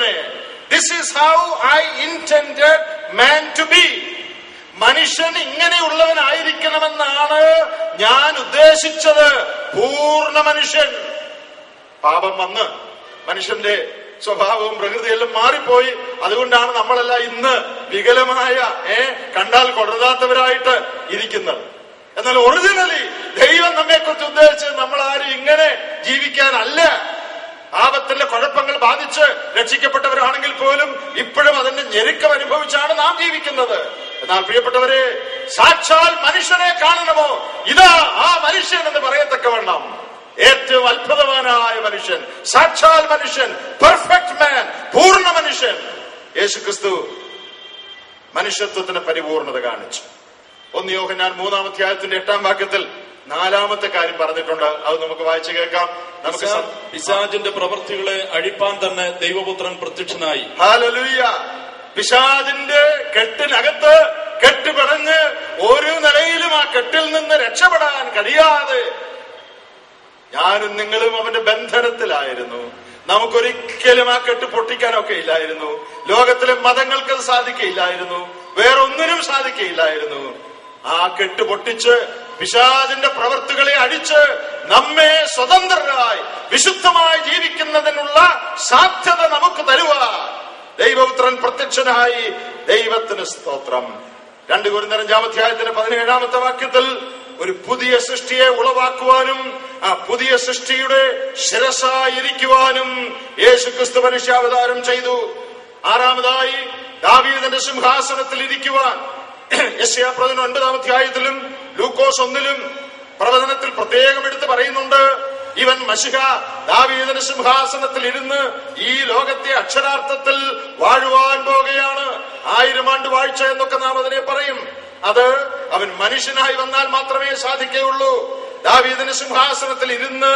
തന്നെ. This is how I intended man to be. മനുഷ്യൻ ഇങ്ങനെയുള്ളവനായിരിക്കണമെന്നാണ് ഞാൻ ഉദ്ദേശിച്ചത്. പൂർണ്ണ മനുഷ്യൻ. പാപം വന്ന് മനുഷ്യന്റെ സ്വഭാവവും പ്രകൃതിയെല്ലാം മാറിപ്പോയി. അതുകൊണ്ടാണ് നമ്മളെല്ലാം ഇന്ന് വികലമായ കണ്ടാൽ കൊള്ളതാത്തവരായിട്ട് ഇരിക്കുന്നത്. എന്നാൽ ഒറിജിനലി ദൈവം നമ്മെക്കുറിച്ച് ഉദ്ദേശിച്ചത് നമ്മൾ ആരും ഇങ്ങനെ ജീവിക്കാനല്ല. പാപത്തിന്റെ കുഴപ്പങ്ങൾ ബാധിച്ച് രക്ഷിക്കപ്പെട്ടവരാണെങ്കിൽ പോലും ഇപ്പോഴും അതിന്റെ ഞെരുക്കം അനുഭവിച്ചാണ് നാം ജീവിക്കുന്നത്. എന്നാൽ പ്രിയപ്പെട്ടവരെ, സാക്ഷാൽ മനുഷ്യനെ കാണണമോ? ഇതാ ആ മനുഷ്യൻ എന്ന് പറയത്തക്കവണ്ണം ഏറ്റവും അത്ഭുതവാനായ മനുഷ്യൻ, സാക്ഷാൽ മനുഷ്യൻ, പെർഫെക്റ്റ് മാൻ, പൂർണ്ണ മനുഷ്യൻ യേശുക്രിസ്തു മനുഷ്യത്വത്തിന് പരിപൂർണത കാണിച്ചു. 1 യോഹന്നാൻ 3-ാം അധ്യായത്തിന്റെ 8-ാം വാക്യത്തിൽ 4-ാമത്തെ കാര്യം പറഞ്ഞിട്ടുണ്ട്. അത് നമുക്ക് വായിച്ചു കേൾക്കാം. നമുക്ക് പിശാചിന്റെ പ്രവൃത്തികളെ അഴിപ്പാൻ തന്നെ ദൈവപുത്രൻ പ്രത്യക്ഷനായി. ഹല്ലേലൂയ. പിശാചിന്റെ കെട്ടിനകത്ത് കെട്ടുപിടഞ്ഞ് ഓരോ നിലയിലും ആ കെട്ടിൽ നിന്ന് രക്ഷപ്പെടാൻ കഴിയാതെ ഞാനും നിങ്ങളും അവന്റെ ബന്ധനത്തിലായിരുന്നു. നമുക്കൊരിക്കലും ആ കെട്ട് പൊട്ടിക്കാനൊക്കെ ഇല്ലായിരുന്നു. ലോകത്തിലെ മതങ്ങൾക്ക് സാധിക്കയില്ലായിരുന്നു. വേറൊന്നിനും സാധിക്കയില്ലായിരുന്നു. ആ കെട്ട് പൊട്ടിച്ച് പിശാചിന്റെ പ്രവൃത്തികളെ അടിച്ച് നമ്മെ സ്വതന്ത്രരായി വിശുദ്ധമായി ജീവിക്കുന്നതിനുള്ള സാധ്യത നമുക്ക് തരുവാൻ ദൈവപുത്രൻ പ്രത്യക്ഷനായി. ദൈവത്തിന് സ്തോത്രം. 2 കൊരിന്ത്യർ 5-ാം അധ്യായത്തിന്റെ 17-ാമത്തെ വാക്യത്തിൽ ഒരു പുതിയ സൃഷ്ടിയെ ഉളവാക്കുവാനും ആ പുതിയ സൃഷ്ടിയുടെ ശിരസായിരിക്കുവാനും യേശുക്രിസ്തു മനുഷ്യാവതാരം ചെയ്തു. 6-ാമതായി ദാവീദിന്റെ സിംഹാസനത്തിൽ ഇരിക്കുവാൻ യെശയ്യാ പ്രവചനം 9-ാം അധ്യായത്തിലും ലൂക്കോസ് 1-ലും പ്രവചനത്തിൽ പ്രത്യേകം എടുത്ത് പറയുന്നുണ്ട്. ഇവൻ മശിഹ ദാവീദിന്റെ സിംഹാസനത്തിൽ ഇരുന്ന് ഈ ലോകത്തെ അക്ഷരാർത്ഥത്തിൽ വാഴുവാൻ പോകുകയാണ്. 1000 ആണ്ട് വാഴ്ച എന്നൊക്കെ നാം അതിനെ പറയും. അത് അവൻ മനുഷ്യനായി വന്നാൽ മാത്രമേ സാധിക്കുകയുള്ളൂ. ദാവീദിന്റെ സിംഹാസനത്തിൽ ഇരുന്ന്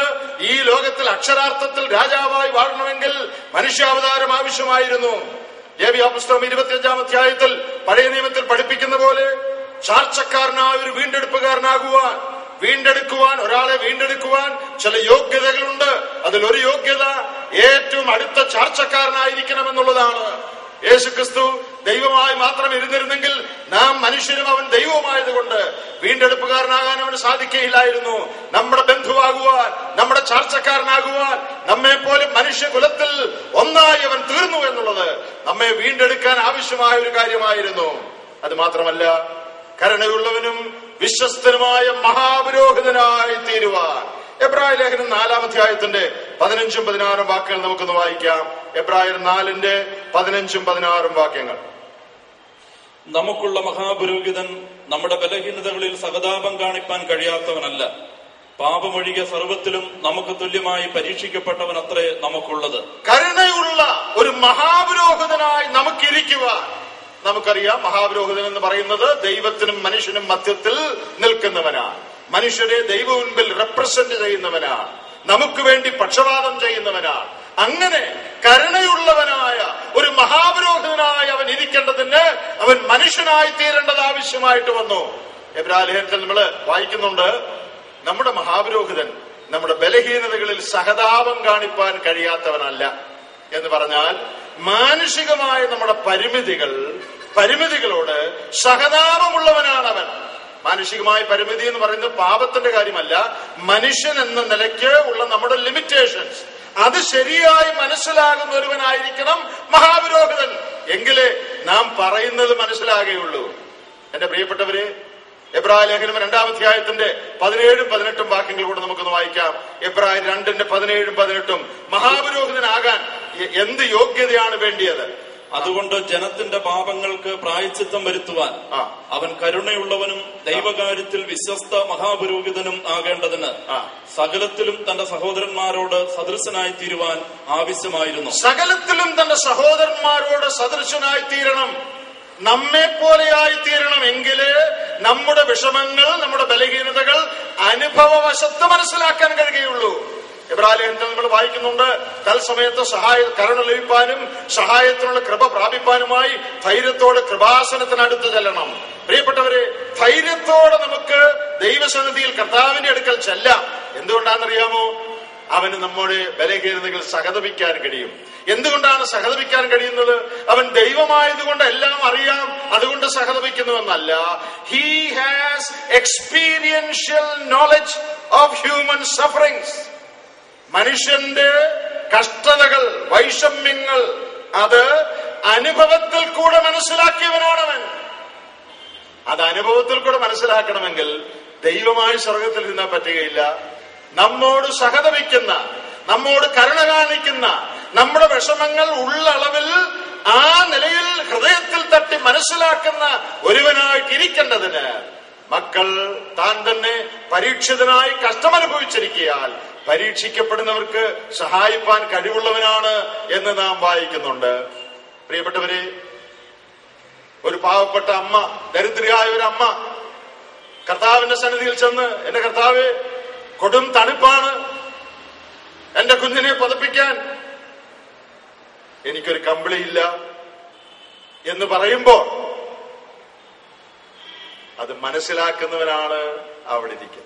ഈ ലോകത്തിൽ അക്ഷരാർത്ഥത്തിൽ രാജാവായി വാഴണമെങ്കിൽ മനുഷ്യാവതാരം ആവശ്യമായിരുന്നു. ലേവ്യ പുസ്തകം 25-ാം അധ്യായത്തിൽ പഴയ നിയമത്തിൽ പഠിപ്പിക്കുന്ന പോലെ ചാർച്ചക്കാരനായ ഒരു വീണ്ടെടുക്കുവാൻ ഒരാളെ വീണ്ടെടുക്കുവാൻ ചില യോഗ്യതകളുണ്ട്. അതിലൊരു യോഗ്യത ഏറ്റവും അടുത്ത ചാർച്ചക്കാരനായിരിക്കണമെന്നുള്ളതാണ്. യേശുക്രിസ്തു ദൈവമായി മാത്രം ഇരുന്നിരുന്നെങ്കിൽ നാം മനുഷ്യരും അവൻ ദൈവവുമായതുകൊണ്ട് വീണ്ടെടുപ്പുകാരനാകാൻ അവന് സാധിക്കുകയില്ലായിരുന്നു. നമ്മുടെ ബന്ധുവാകുവാൻ, നമ്മുടെ ചാർച്ചക്കാരനാകുവാൻ, നമ്മെ പോലും മനുഷ്യകുലത്തിൽ ഒന്നായി അവൻ തീർന്നു എന്നുള്ളത് നമ്മെ വീണ്ടെടുക്കാൻ ആവശ്യമായ ഒരു കാര്യമായിരുന്നു. അത് മാത്രമല്ല, കരുണയുള്ളവനും വിശ്വസ്തനുമായ മഹാപുരോഹിതനായി തീരുവാൻ. എബ്രായർ ലേഖനം 4-ാം അധ്യായത്തിന്റെ 15-ഉം 16-ഉം വാക്യങ്ങൾ നമുക്കൊന്ന് വായിക്കാം. എബ്രായർ 4-ന്റെ 15-ഉം 16-ഉം വാക്യങ്ങൾ. നമുക്കുള്ള മഹാപുരോഹിതൻ നമ്മുടെ ബലഹീനതകളിൽ സഹതാപം കാണിപ്പാൻ കഴിയാത്തവനല്ല, പാപമൊഴികെ സർവ്വത്തിലും നമുക്ക് തുല്യമായി പരീക്ഷിക്കപ്പെട്ടവൻ അത്രേ നമുക്കുള്ളത്. കരുണയുള്ള ഒരു മഹാപുരോഹിതനായി നമുക്കിരിക്കുവാൻ. നമുക്കറിയാം, മഹാപുരോഹിതൻ എന്ന് പറയുന്നത് ദൈവത്തിനും മനുഷ്യനും മധ്യത്തിൽ നിൽക്കുന്നവനാണ്. മനുഷ്യരെ ദൈവ മുൻപിൽ റെപ്രസെന്റ് ചെയ്യുന്നവനാണ്. നമുക്ക് വേണ്ടി പക്ഷപാതം ചെയ്യുന്നവനാണ്. അങ്ങനെ കരുണയുള്ളവനായ ഒരു മഹാപുരോഹിതനായി അവൻ ഇരിക്കേണ്ടതിന് അവൻ മനുഷ്യനായി തീരേണ്ടത് ആവശ്യമായിട്ട് വന്നു. എബ്രായർ ലേഖനത്തിൽ നമ്മൾ വായിക്കുന്നുണ്ട്, നമ്മുടെ മഹാപുരോഹിതൻ നമ്മുടെ ബലഹീനതകളിൽ സഹതാപം കാണിപ്പാൻ കഴിയാത്തവനല്ല എന്ന് പറഞ്ഞാൽ മാനുഷികമായ നമ്മുടെ പരിമിതികളോട് സഹതാപമുള്ളവനാണ് അവൻ. മാനുഷികമായ പരിമിതി എന്ന് പറയുന്നത് പാപത്തിന്റെ കാര്യമല്ല, മനുഷ്യൻ എന്ന നിലയ്ക്ക് ഉള്ള നമ്മുടെ ലിമിറ്റേഷൻസ് അത് ശരിയായി മനസ്സിലാകുന്ന ഒരുവനായിരിക്കണം മഹാപുരോഹിതൻ. എങ്കിലേ നാം പറയുന്നത് മനസ്സിലാകുകയുള്ളൂ. എന്റെ പ്രിയപ്പെട്ടവരെ, എബ്രായർ ലേഖനം 2-ാം അധ്യായത്തിന്റെ 17-ഉം 18-ഉം വാക്യങ്ങൾ കൂടെ നമുക്കൊന്ന് വായിക്കാം. എബ്രായർ 2-ന്റെ 17-ഉം 18-ഉം മഹാപുരോഹിതനാകാൻ എന്ത് യോഗ്യതയാണ് വേണ്ടിയത്? അതുകൊണ്ട് ജനത്തിന്റെ പാപങ്ങൾക്ക് പ്രായശ്ചിത്തം വരുത്തുവാൻ അവൻ കരുണയുള്ളവനും ദൈവകാര്യത്തിൽ വിശ്വസ്ത മഹാപുരോഹിതനും ആകേണ്ടതിന് സകലത്തിലും തന്റെ സഹോദരന്മാരോട് സദൃശനായി തീരുവാൻ ആവശ്യമായിരുന്നു. സകലത്തിലും തന്റെ സഹോദരന്മാരോട് സദൃശനായി തീരണം, നമ്മെ പോലെയായി തീരണം. എങ്കിലേ നമ്മുടെ വിഷമങ്ങൾ, നമ്മുടെ ബലഹീനതകൾ അനുഭവവശത്ത് മനസ്സിലാക്കാൻ കഴിയുകയുള്ളൂ. എബ്രായർ ലേഖനത്തിൽ നമ്മൾ വായിക്കുന്നുണ്ട്, തൽസമയത്ത് കരുണ ലഭിപ്പാനും സഹായത്തിനുള്ള കൃപ പ്രാപിപ്പാനുമായി ധൈര്യത്തോടെ കൃപാസനത്തിനടുത്ത് ചെല്ലണം. പ്രിയപ്പെട്ടവരെ, ധൈര്യത്തോടെ നമുക്ക് ദൈവസന്നിധിയിൽ കർത്താവിന്റെ അടുക്കൽ ചെല്ലാം. എന്തുകൊണ്ടാണെന്നറിയാമോ? അവന് നമ്മുടെ ബലഹീനതകൾ സഹതപിക്കാൻ കഴിയും. എന്തുകൊണ്ടാണ് സഹതപിക്കാൻ കഴിയുന്നത്? അവൻ ദൈവമായതുകൊണ്ട് എല്ലാം അറിയാം, അതുകൊണ്ട് സഹതപിക്കുന്നുവെന്നല്ല. He has experiential knowledge of human sufferings. മനുഷ്യന്റെ കഷ്ടതകൾ, വൈഷമ്യങ്ങൾ അത് അനുഭവത്തിൽ കൂടെ മനസ്സിലാക്കിയവനാണവൻ. അത് അനുഭവത്തിൽ കൂടെ മനസ്സിലാക്കണമെങ്കിൽ ദൈവമായി സ്വർഗത്തിൽ ഇരുന്നാൽ പറ്റുകയില്ല. നമ്മോട് സഹതപിക്കുന്ന, നമ്മോട് കരുണ കാണിക്കുന്ന, നമ്മുടെ വിഷമങ്ങൾ ഉള്ളളവിൽ ആ നിലയിൽ ഹൃദയത്തിൽ തട്ടി മനസ്സിലാക്കുന്ന ഒരുവനായിട്ടിരിക്കേണ്ടതിന് മക്കൾ താൻ തന്നെ പരീക്ഷിതനായി കഷ്ടമനുഭവിച്ചിരിക്കയാൽ പരീക്ഷിക്കപ്പെടുന്നവർക്ക് സഹായിപ്പാൻ കഴിവുള്ളവനാണ് എന്ന് നാം വായിക്കുന്നുണ്ട്. പ്രിയപ്പെട്ടവരെ, ഒരു പാവപ്പെട്ട അമ്മ, ദരിദ്രയായ ഒരു അമ്മ കർത്താവിന്റെ സന്നിധിയിൽ ചെന്ന്, എന്റെ കർത്താവേ, കൊടും തണുപ്പാണ്, എന്റെ കുഞ്ഞിനെ പുതപ്പിക്കാൻ എനിക്കൊരു കമ്പിളിയില്ല എന്ന് പറയുമ്പോൾ അത് മനസ്സിലാക്കുന്നവനാണ് അവിടെ ഇരിക്കുന്നത്.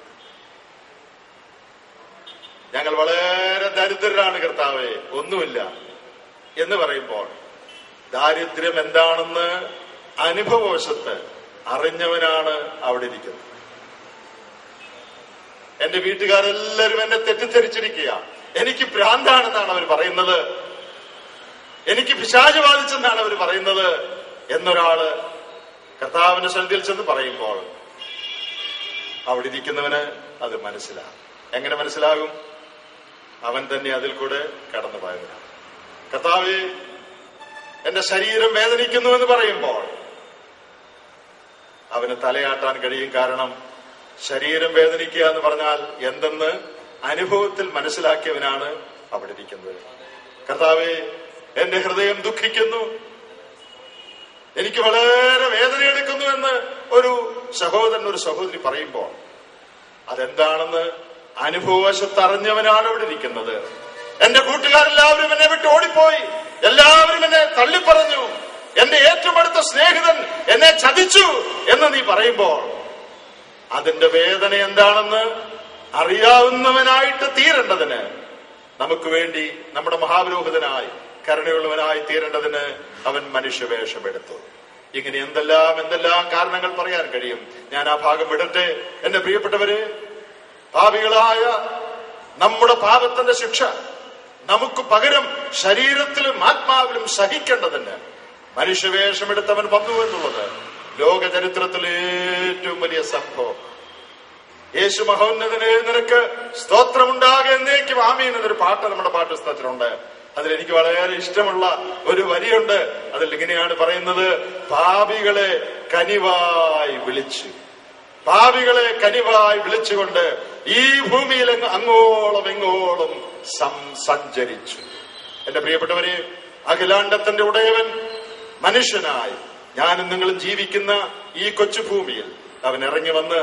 ഞങ്ങൾ വളരെ ദരിദ്രരാണ് കർത്താവേ, ഒന്നുമില്ല എന്ന് പറയുമ്പോൾ ദാരിദ്ര്യം എന്താണെന്ന് അനുഭവവശത്ത് അറിഞ്ഞവനാണ് അവിടെ ഇരിക്കുന്നത്. എന്റെ വീട്ടുകാരെല്ലാവരും എന്നെ തെറ്റിദ്ധരിച്ചിരിക്കുക. എനിക്ക് ഭ്രാന്താണെന്നാണ് അവർ പറയുന്നത്, എനിക്ക് പിശാച് ബാധിച്ചെന്നാണ് അവർ പറയുന്നത് എന്നൊരാള് കർത്താവിന്റെ സന്നിധിയിൽ ചെന്ന് പറയുമ്പോൾ അവിടെ ഇരിക്കുന്നവന് അത് മനസ്സിലാകും. എങ്ങനെ മനസ്സിലാകും? അവൻ തന്നെ അതിൽ കൂടെ കടന്നു പോയവനാണ്. കർത്താവേ, എന്റെ ശരീരം വേദനിക്കുന്നു എന്ന് പറയുമ്പോൾ അവന് തലയാട്ടാൻ കഴിയും. കാരണം ശരീരം വേദനിക്കുക എന്ന് പറഞ്ഞാൽ എന്തെന്ന് അനുഭവത്തിൽ മനസ്സിലാക്കിയവനാണ് അവിടെ ഇരിക്കുന്നത്. കർത്താവേ, എന്റെ ഹൃദയം ദുഃഖിക്കുന്നു, എനിക്ക് വളരെ വേദനയെടുക്കുന്നു എന്ന് ഒരു സഹോദരൻ, ഒരു സഹോദരി പറയുമ്പോൾ അതെന്താണെന്ന് അനുഭവവശത്തറിഞ്ഞവനാണ് അവിടെ ഇരിക്കുന്നത്. എന്റെ കൂട്ടുകാരെല്ലാവരും എന്നെ വിട്ട് ഓടിപ്പോയി, എല്ലാവരും എന്നെ തള്ളിപ്പറഞ്ഞു, എന്റെ ഏറ്റവും അടുത്ത സ്നേഹിതൻ എന്നെ ചതിച്ചു എന്ന് നീ പറയുമ്പോൾ അതിന്റെ വേദന എന്താണെന്ന് അറിയാവുന്നവനായിട്ട് തീരേണ്ടതിന്, നമുക്ക് വേണ്ടി നമ്മുടെ മഹാപുരോഹിതനായി കരുണയുള്ളവനായി തീരേണ്ടതിന് അവൻ മനുഷ്യവേഷമെടുത്തു. ഇങ്ങനെ എന്തെല്ലാം കാരണങ്ങൾ പറയാൻ കഴിയും. ഞാൻ ആ ഭാഗം വിടട്ടെ. എന്റെ പ്രിയപ്പെട്ടവരെ, പാപികളായ നമ്മുടെ പാപത്തിന്റെ ശിക്ഷ നമുക്ക് പകരം ശരീരത്തിലും ആത്മാവിലും സഹിക്കേണ്ടതിന് മനുഷ്യവേഷമെടുത്തവൻ വന്നു എന്നുള്ളത് ലോക ചരിത്രത്തിലെ ഏറ്റവും വലിയ സംഭവം. യേശു മഹോന്നതനെ, നിനക്ക് സ്തോത്രമുണ്ടാകെ എന്നേക്കും ആമീൻ എന്നൊരു പാട്ട് നമ്മുടെ പാഠപുസ്തകത്തിലുണ്ട്. അതിലെനിക്ക് വളരെ ഇഷ്ടമുള്ള ഒരു വരിയുണ്ട്. അതിൽ ഇങ്ങനെയാണ് പറയുന്നത്: പാപികളെ കനിവായി വിളിച്ചു, പാപികളെ കനിവായി വിളിച്ചുകൊണ്ട് ഈ ഭൂമിയിൽ അങ്ങോളം ഇങ്ങോളം സഞ്ചരിച്ചു. എന്റെ പ്രിയപ്പെട്ടവരെ, അഖിലാണ്ടത്തിന്റെ ഉടയവൻ മനുഷ്യനായി ഞാനും നിങ്ങളും ജീവിക്കുന്ന ഈ കൊച്ചു ഭൂമിയിൽ അവൻ ഇറങ്ങി വന്ന്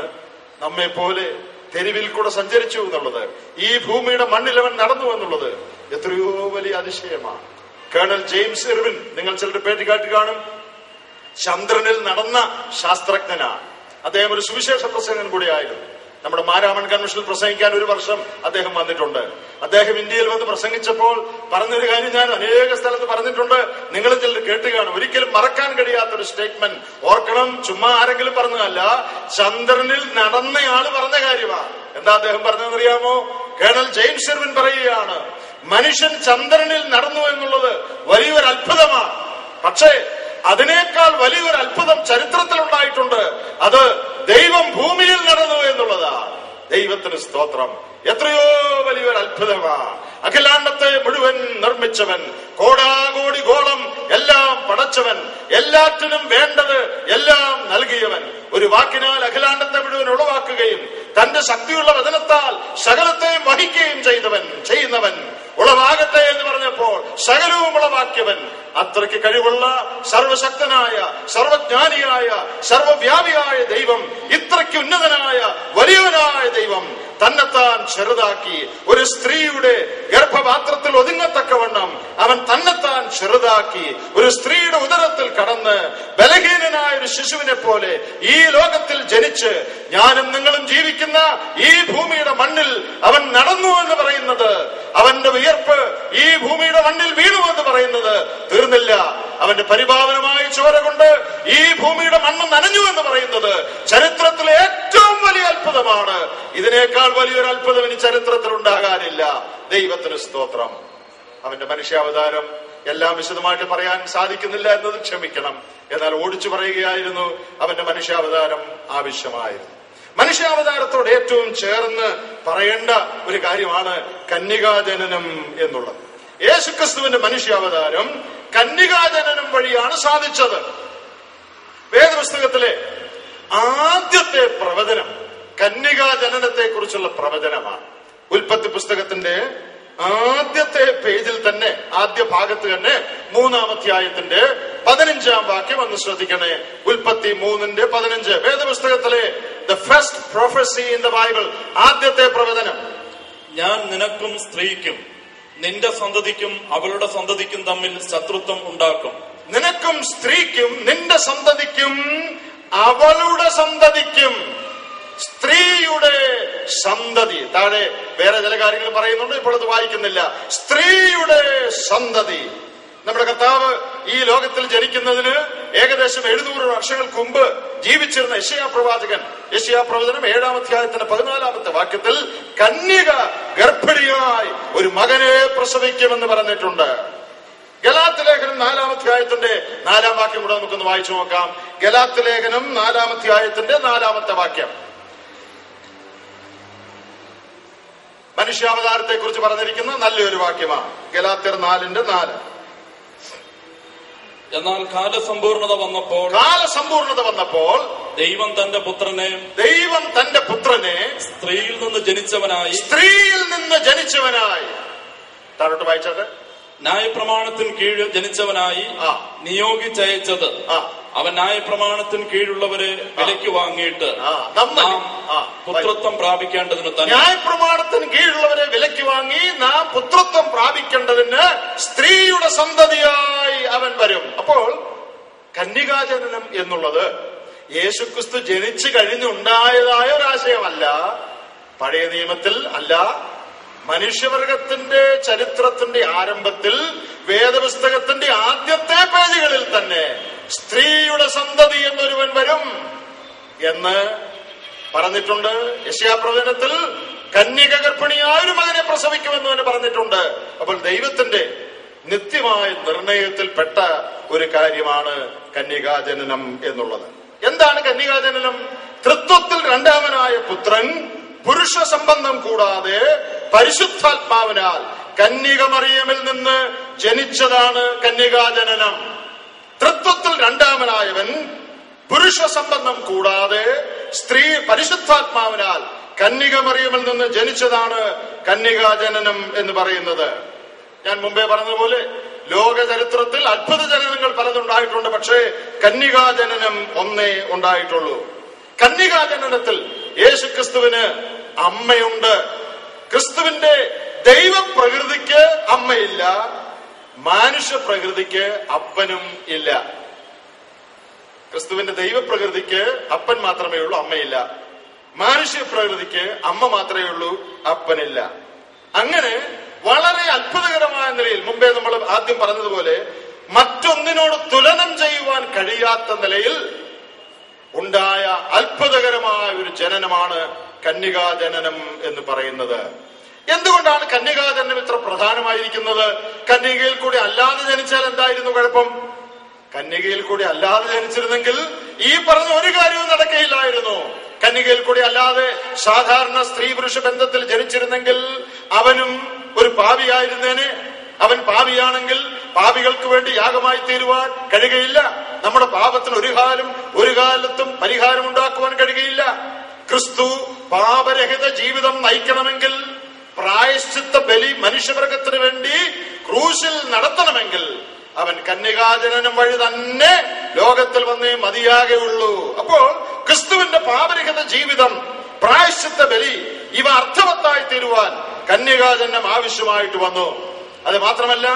നമ്മെ പോലെ തെരുവിൽ കൂടെ സഞ്ചരിച്ചു എന്നുള്ളത്, ഈ ഭൂമിയുടെ മണ്ണിൽ അവൻ നടന്നു എന്നുള്ളത് എത്രയോ വലിയ അതിശയമാണ്. കേണൽ ജെയിംസ് ഇർവിൻ, നിങ്ങൾ ചിലരുടെ പേര് കേട്ട് കാണും, ചന്ദ്രനിൽ നടന്ന ശാസ്ത്രജ്ഞനാണ്. അദ്ദേഹം ഒരു സുവിശേഷ പ്രസംഗൻ കൂടിയായിരുന്നു. നമ്മുടെ മാരാമൺ കൺവെൻഷനിൽ പ്രസംഗിക്കാൻ ഒരു വർഷം അദ്ദേഹം വന്നിട്ടുണ്ട്. അദ്ദേഹം ഇന്ത്യയിൽ വന്ന് പ്രസംഗിച്ചപ്പോൾ പറഞ്ഞൊരു കാര്യം ഞാൻ അനേക സ്ഥലത്ത് പറഞ്ഞിട്ടുണ്ട്, നിങ്ങൾ ചിലർ കേട്ട് കാണും. ഒരിക്കലും മറക്കാൻ കഴിയാത്തൊരു സ്റ്റേറ്റ്മെന്റ്. ഓർക്കണം, ചുമ്മാ ആരെങ്കിലും പറഞ്ഞതല്ല, ചന്ദ്രനിൽ നടന്നയാള് പറഞ്ഞ കാര്യമാണ്. എന്താ അദ്ദേഹം പറഞ്ഞതെന്നറിയാമോ? കേണൽ ജെയിംസ് ഇർവിൻ പറയുകയാണ്, മനുഷ്യൻ ചന്ദ്രനിൽ നടന്നു എന്നുള്ളത് വലിയൊരു അത്ഭുതമാണ്. പക്ഷേ അതിനേക്കാൾ വലിയൊരു അത്ഭുതം ചരിത്രത്തിൽ ഉണ്ടായിട്ടുണ്ട്. അത് ദൈവം ഭൂമിയിൽ നടന്നു എന്നുള്ളതാണ്. ദൈവത്തിന് സ്തോത്രം. എത്രയോ വലിയൊരു അത്ഭുതമാണ്. അഖിലാണ്ടത്തെ മുഴുവൻ നിർമ്മിച്ചവൻ, കോടാകോടി ഗോളം എല്ലാം പടച്ചവൻ, എല്ലാറ്റിനും വേണ്ടത് എല്ലാം നൽകിയവൻ, ഒരു വാക്കിനാൽ അഖിലാണ്ടത്തെ മുഴുവൻ ഉളവാക്കുകയും തന്റെ ശക്തിയുള്ള വചനത്താൽ സകലത്തെയും വഹിക്കുകയും ചെയ്യുന്നവൻ, ഉളവാകട്ടെ എന്ന് പറഞ്ഞപ്പോൾ സകലവും ഉളവാക്കിയവൻ, അത്രയ്ക്ക് കഴിവുള്ള സർവശക്തനായ, സർവജ്ഞാനിയായ, സർവവ്യാപിയായ ദൈവം, ഇത്രയ്ക്ക് ഉന്നതനായ വലിയവനായ ദൈവം തന്നെത്താൻ ചെറുതാക്കി. ഒരു സ്ത്രീയുടെ ഗർഭപാത്രത്തിൽ ഒതുങ്ങത്തക്കവണ്ണം അവൻ തന്നെത്താൻ ചെറുതാക്കി. ഒരു സ്ത്രീയുടെ ഉദരത്തിൽ കടന്ന് ബലഹീനനായ ഒരു ശിശുവിനെ പോലെ ഈ ലോകത്തിൽ ജനിച്ച് ഞാനും നിങ്ങളും ജീവിക്കുന്ന ഈ ഭൂമിയുടെ മണ്ണിൽ അവൻ നടന്നു എന്ന് പറയുന്നത്, അവന്റെ വിയർപ്പ് ഈ ഭൂമിയുടെ മണ്ണിൽ വീണു എന്ന് പറയുന്നത് തീർന്നില്ല. അവന്റെ പരിപാവനമായ ചോര കൊണ്ട് ഈ ഭൂമിയുടെ മണ്ണ് നനഞ്ഞു എന്ന് പറയുന്നത് ചരിത്രത്തിലെ ഏറ്റവും വലിയ അത്ഭുതമാണ്. ഇതിനേക്കാൾ വലിയൊരു അത്ഭുതം ഇനി ചരിത്രത്തിൽ ഉണ്ടാകാനില്ല. ദൈവത്തിന് സ്തോത്രം. അവന്റെ മനുഷ്യാവതാരം എല്ലാം വിശദമായിട്ട് പറയാൻ സാധിക്കുന്നില്ല എന്നത് ക്ഷമിക്കണം. എന്നാൽ ഓടിച്ചു പറയുകയായിരുന്നു, അവന്റെ മനുഷ്യാവതാരം ആവശ്യമായിരുന്നു. മനുഷ്യാവതാരത്തോട് ഏറ്റവും ചേർന്ന് പറയേണ്ട ഒരു കാര്യമാണ് കന്യകാജനനം എന്നുള്ളത്. യേശുക്രിസ്തുവിന്റെ മനുഷ്യാവതാരം കന്യകാജനനം വഴിയാണ് സാധിച്ചത്. വേദപുസ്തകത്തിലെ ആദ്യത്തെ പ്രവചനം കന്യകാജനനത്തെ കുറിച്ചുള്ള പ്രവചനമാണ്. ഉൽപ്പത്തി പുസ്തകത്തിന്റെ ആദ്യത്തെ പേജിൽ തന്നെ, ആദ്യ ഭാഗത്ത് തന്നെ 3-ാം അധ്യായത്തിന്റെ 15-ാം വാക്യം ഒന്ന് ശ്രദ്ധിക്കണേ. ഉൽപ്പത്തി 3:15 വേദപുസ്തകത്തിലെ the first prophecy in the Bible, ആദ്യത്തെ പ്രവചനം. ഞാൻ നിനക്കും സ്ത്രീക്കും നിന്റെ സന്തതിക്കും അവളുടെ സന്തതിക്കും തമ്മിൽ ശത്രുത്വം ഉണ്ടാക്കും. നിനക്കും സ്ത്രീക്കും നിന്റെ സന്തതിക്കും അവളുടെ സന്തതിക്കും. സ്ത്രീയുടെ സന്തതി. താഴെ വേറെ ചില കാര്യങ്ങൾ പറയുന്നുണ്ട്, ഇപ്പോൾ അത് വായിക്കുന്നില്ല. സ്ത്രീയുടെ സന്തതി. നമ്മുടെ കർത്താവ് ഈ ലോകത്തിൽ ജനിക്കുന്നതിന് ഏകദേശം 700 വർഷങ്ങൾക്ക് മുമ്പ് ജീവിച്ചിരുന്ന യെശയ്യാപ്രവാചകൻ, യെശയ്യാപ്രവചനം 7-ാം അധ്യായത്തിന്റെ 14-ാമത്തെ വാക്യത്തിൽ കന്യക ഗർഭിണിയായി ഒരു മകനെ പ്രസവിക്കുമെന്ന് പറഞ്ഞിട്ടുണ്ട്. ഗലാത്യ ലേഖനം 4-ാം അധ്യായത്തിന്റെ 4-ാം വാക്യം കൂടെ നമുക്കൊന്ന് വായിച്ചു നോക്കാം. ഗലാത്യ ലേഖനം 4-ാം അധ്യായത്തിന്റെ 4-ാമത്തെ വാക്യം. മനുഷ്യാവതാരത്തെ കുറിച്ച് പറഞ്ഞിരിക്കുന്ന നല്ലൊരു വാക്യമാണ്. ഗലാത്യർ 4:4. എന്നാൽ കാലസമ്പൂർണത വന്നപ്പോൾ ദൈവം തന്റെ പുത്രനെ സ്ത്രീയിൽ നിന്ന് ജനിച്ചവനായി താഴോട്ട് വായിച്ചത് ന്യായപ്രമാണത്തിന് കീഴ് ജനിച്ചവനായി നിയോഗിച്ചയച്ചത്. അവൻ ന്യായപ്രമാണത്തിന് കീഴുള്ളവരെ വിലയ്ക്ക് വാങ്ങിയിട്ട് പുത്രത്വം പ്രാപിക്കേണ്ടതിന് തന്നെ. ന്യായപ്രമാണത്തിന് കീഴുള്ളവരെ വിലയ്ക്ക് വാങ്ങി നാം പുത്രത്വം പ്രാപിക്കേണ്ടതിന് സ്ത്രീയുടെ സന്തതിയായി അവൻ വരും. അപ്പോൾ കന്യകാജനനം എന്നുള്ളത് യേശുക്രിസ്തു ജനിച്ചു കഴിഞ്ഞുണ്ടായതായ ഒരാശയമല്ല, പഴയ നിയമത്തിൽ അല്ല. മനുഷ്യവർഗത്തിന്റെ ചരിത്രത്തിന്റെ ആരംഭത്തിൽ വേദപുസ്തകത്തിന്റെ ആദ്യത്തെ പേജുകളിൽ തന്നെ സ്ത്രീയുടെ സന്തതി എന്നൊരുവൻ വരും എന്ന് പറഞ്ഞിട്ടുണ്ട്. യെശയ്യാപ്രവചനത്തിൽ കന്യക ഗർഭിണിയായ ഒരു മകനെ പ്രസവിക്കുമെന്ന് തന്നെ പറഞ്ഞിട്ടുണ്ട്. അപ്പോൾ ദൈവത്തിന്റെ നിത്യമായ നിർണയത്തിൽപ്പെട്ട ഒരു കാര്യമാണ് കന്യകാജനനം എന്നുള്ളത്. എന്താണ് കന്യകാജനനം? തൃത്വത്തിൽ രണ്ടാമനായ പുത്രൻ പുരുഷ സംബന്ധം കൂടാതെ പരിശുദ്ധാത്മാവിനാൽ കന്യക മറിയമിൽ നിന്ന് ജനിച്ചതാണ് കന്യകാജനനം. തൃത്വത്തിൽ രണ്ടാമനായവൻ പുരുഷ സംബന്ധം കൂടാതെ സ്ത്രീ പരിശുദ്ധാത്മാവിനാൽ കന്യക മറിയമിൽ നിന്ന് ജനിച്ചതാണ് കന്യകാജനനം എന്ന് പറയുന്നത്. ഞാൻ മുമ്പേ പറഞ്ഞതുപോലെ ലോക ചരിത്രത്തിൽ അത്ഭുത ജനനങ്ങൾ പലതുണ്ടായിട്ടുണ്ട്, പക്ഷേ കന്യകാജനനം ഒന്നേ ഉണ്ടായിട്ടുള്ളൂ. കന്യകാജനനത്തിൽ യേശുക്രിസ്തുവിന് അമ്മയുണ്ട്. ക്രിസ്തുവിന്റെ ദൈവപ്രകൃതിക്ക് അമ്മയില്ല, മാനുഷ്യ പ്രകൃതിക്ക് അപ്പനും ഇല്ല. ക്രിസ്തുവിന്റെ ദൈവപ്രകൃതിക്ക് അപ്പൻ മാത്രമേ ഉള്ളൂ, അമ്മയില്ല. മാനുഷ്യ പ്രകൃതിക്ക് അമ്മ മാത്രമേ ഉള്ളൂ, അപ്പനില്ല. അങ്ങനെ വളരെ അത്ഭുതകരമായ നിലയിൽ, മുമ്പേ നമ്മൾ ആദ്യം പറഞ്ഞതുപോലെ മറ്റൊന്നിനോട് തുലനം ചെയ്യുവാൻ കഴിയാത്ത നിലയിൽ ഉണ്ടായ അത്ഭുതകരമായ ഒരു ജനനമാണ് കന്യകാജനനം എന്ന് പറയുന്നത്. എന്തുകൊണ്ടാണ് കന്യകാജനനം ഇത്ര പ്രധാനമായിരിക്കുന്നത്? കന്യകയിൽ കൂടി അല്ലാതെ ജനിച്ചാൽ എന്തായിരുന്നു കുഴപ്പം? കന്യകയിൽ കൂടി അല്ലാതെ ജനിച്ചിരുന്നെങ്കിൽ ഈ പറഞ്ഞ ഒരു കാര്യവും നടക്കുകയില്ലായിരുന്നു. കന്യകയിൽ കൂടി അല്ലാതെ സാധാരണ സ്ത്രീ പുരുഷ ബന്ധത്തിൽ ജനിച്ചിരുന്നെങ്കിൽ അവനും ഒരു പാപിയായിരുന്നേനെ. അവൻ പാപിയാണെങ്കിൽ പാപികൾക്ക് വേണ്ടി യാഗമായി തീരുവാൻ കഴിയുകയില്ല. നമ്മുടെ പാപത്തിന് ഒരു കാലത്തും പരിഹാരം ഉണ്ടാക്കുവാൻ കഴിയുകയില്ല. ക്രിസ്തു പാപരഹിത ജീവിതം നയിക്കണമെങ്കിൽ, പ്രായശ്ചിത്ത ബലി മനുഷ്യവർഗത്തിന് വേണ്ടി ക്രൂശിൽ നടത്തണമെങ്കിൽ അവൻ കന്യകാജനനം വഴി തന്നെ ലോകത്തിൽ വന്നേ മതിയാകെയുള്ളൂ. അപ്പോൾ ക്രിസ്തുവിന്റെ പാപരഹിത ജീവിതം, പ്രായശ്ചിത്ത ബലി ഇവ അർത്ഥവത്തായി തീരുവാൻ കന്യകാജനനം ആവശ്യമായിട്ട് വന്നു. അത് മാത്രമല്ല,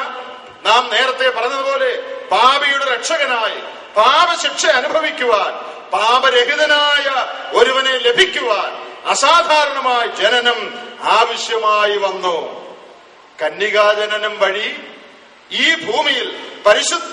നാം നേരത്തെ പറഞ്ഞതുപോലെ പാപിയുടെ രക്ഷകനായി പാപശിക്ഷ അനുഭവിക്കുവാൻ, പാപരഹിതനായ ഒരുവനെ ലഭിക്കുവാൻ അസാധാരണമായ ജനനം ആവശ്യമായി വന്നു. കന്യകാജനനം വഴി ഈ ഭൂമിയിൽ പരിശുദ്ധ